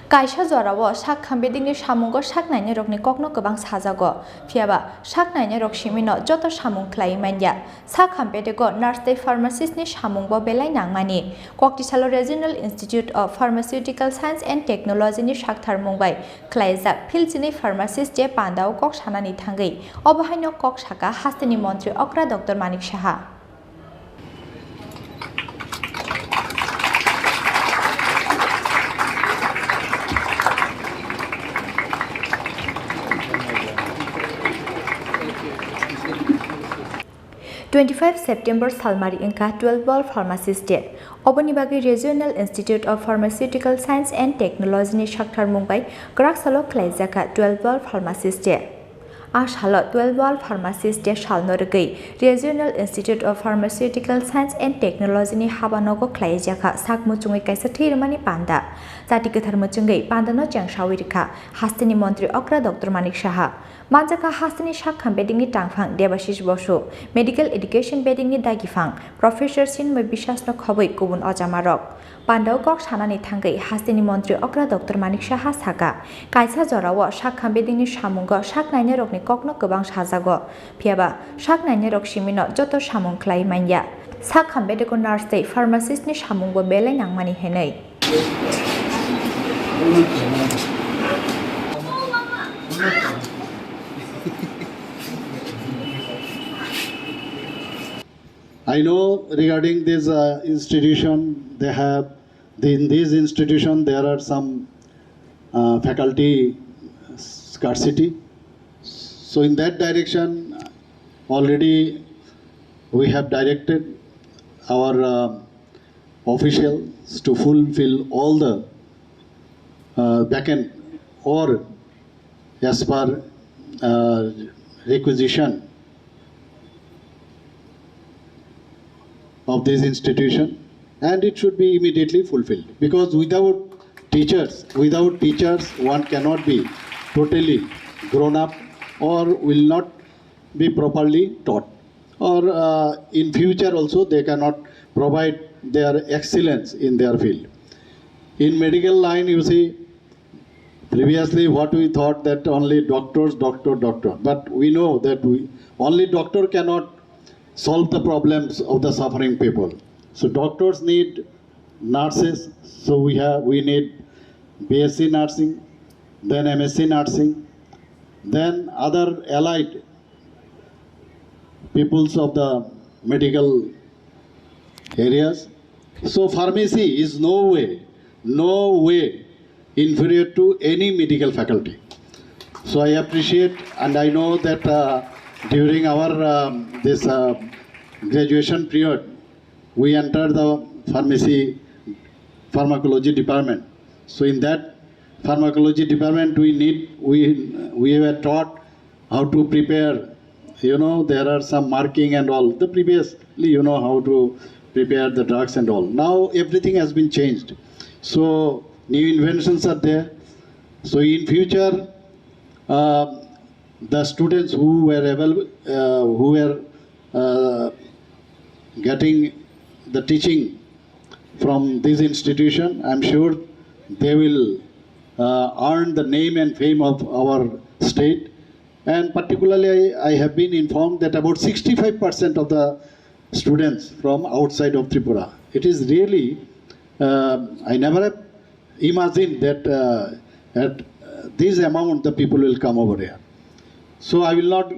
Kaisa jorao sak khambedingni samungo sak naine rokni kokno gobang sajago phiaba sak naine rok simino joto samung khlai manya sak khambedego nurse tei pharmacist ni samungbo belai nangmani Koktisalo Regional Institute of Pharmaceutical Science and Technology ni Saktharmung bai Khlaijakha philchini pharmacist je pandao kok sanani thangai obahaino kok saka hastini mantri okra Dr. Manik Saha 25 September Salmari Inka 12 Ball Pharmacist Day. Obonibagi Regional Institute of Pharmaceutical Science and Technology ni Saktharmung bai Koktisalo Khlaijakha 12 Ball Pharmacist Day. Ashalo 12 Ball Pharmacist Day Shalnorgai Regional Institute of Pharmaceutical Science and Technology ni Habanogo Khlaijakha Sakmuchungai kaisa thirmani panda Jati Katharmuchungai pandano changsawirika Hastini Mantri Okra Dr. Manik Saha Manjaka hastini sakham bedingni tangphang Debashish Bosu Medical Education bedingni dagifang Professor Chinmay Biswasno khoboi kubun ojamarok Pandao kok sanani thangai hastini mantri okra Dr. Manik Saha saka kaisa jorao sakham bedingni samungo saknaine rokni kokno gobang sajago phiaba saknaine rok simino joto samung khlai manya sakham bedego nurse tei pharmacist ni samungbo belai nangmani henai I know regarding this institution, in this institution there are some faculty scarcity. So in that direction, already we have directed our officials to fulfill all the vacant or as per requisition of this institution, and it should be immediately fulfilled, because without teachers one cannot be totally grown up or will not be properly taught, or in future also they cannot provide their excellence in their field. In medical line, you see, previously what we thought that only doctor, but we know that only doctor cannot solve the problems of the suffering people. So doctors need nurses. So we need BSc nursing, then MSc nursing, then other allied peoples of the medical areas. So pharmacy is no way inferior to any medical faculty. So I appreciate, and I know that during our this graduation period, we entered the pharmacology department. So in that pharmacology department, we were taught how to prepare. There are some marking and all. The previously, how to prepare the drugs and all. Now everything has been changed. So new inventions are there. So in future, the students who were getting the teaching from this institution, I'm sure they will earn the name and fame of our state. And particularly, I have been informed that about 65% of the students from outside of Tripura. It is really, I never imagined that at this amount the people will come over here. So I will not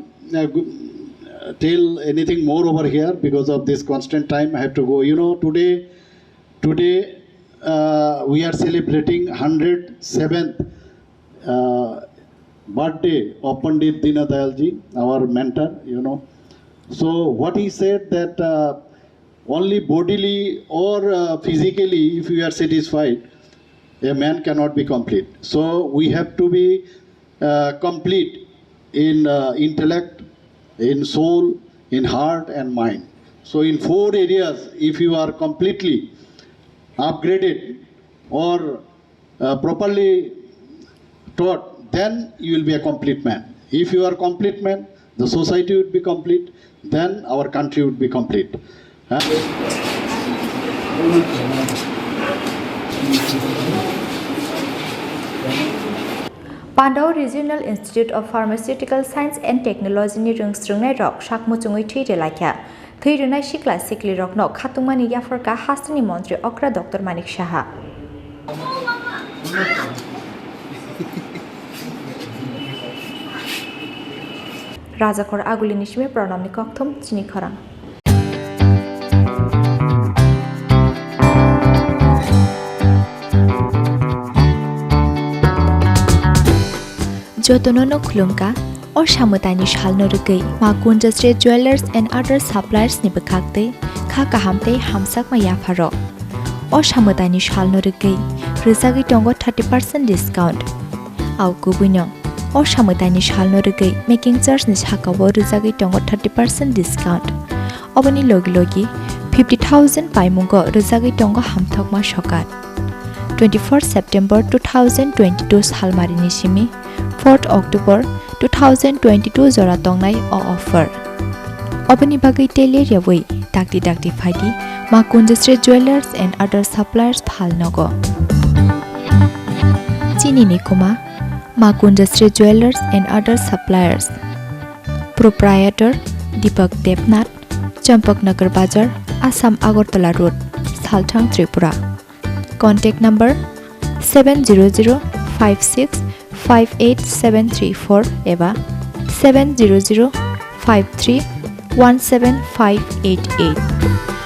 tell anything more over here because of this constant time. I have to go. Today we are celebrating 107th birthday of Pandit Dinadayalji, our mentor. So what he said that only bodily or physically, if you are satisfied, a man cannot be complete. So we have to be complete in intellect, in soul, in heart and mind. So in 4 areas, if you are completely upgraded or properly taught, then you will be a complete man. If you are a complete man, the society would be complete, then our country would be complete. Pandau Regional Institute of Pharmaceutical Science and Technology ni rungsrungnai rok sakmuchungui thei laikha thei runai sikla sikli rok no khatungmani yafarka hastani mantri Okra Dr. Manik Saha Rajakor aguli nishme pranamni kokthum Chini Khorang Jotonono khulumka or samutani shalno rugai makun jasre jewelers and other suppliers ni bekhakte kha kahamte hamsak ma yafaro or samutani shalno rugai rizagi tongo 30% discount au kubuno or samutani shalno rugai making charge ni sakabo rizagi tongo 30% discount obani logi logi 50,000 paimungo rizagi tongo hamthok ma sokat 24 September 2022 salmari ni simi 4th October 2022 jora tongnai offer obani bagai tele yawai dakti phaidi makundestre jewelers and other suppliers phalnogo Chini ni kuma makundestre jewelers and other suppliers proprietor Deepak Devnath Champaknagar Bazar Assam Agartala Road Salthang Tripura contact number 70056587334 eva 70053175588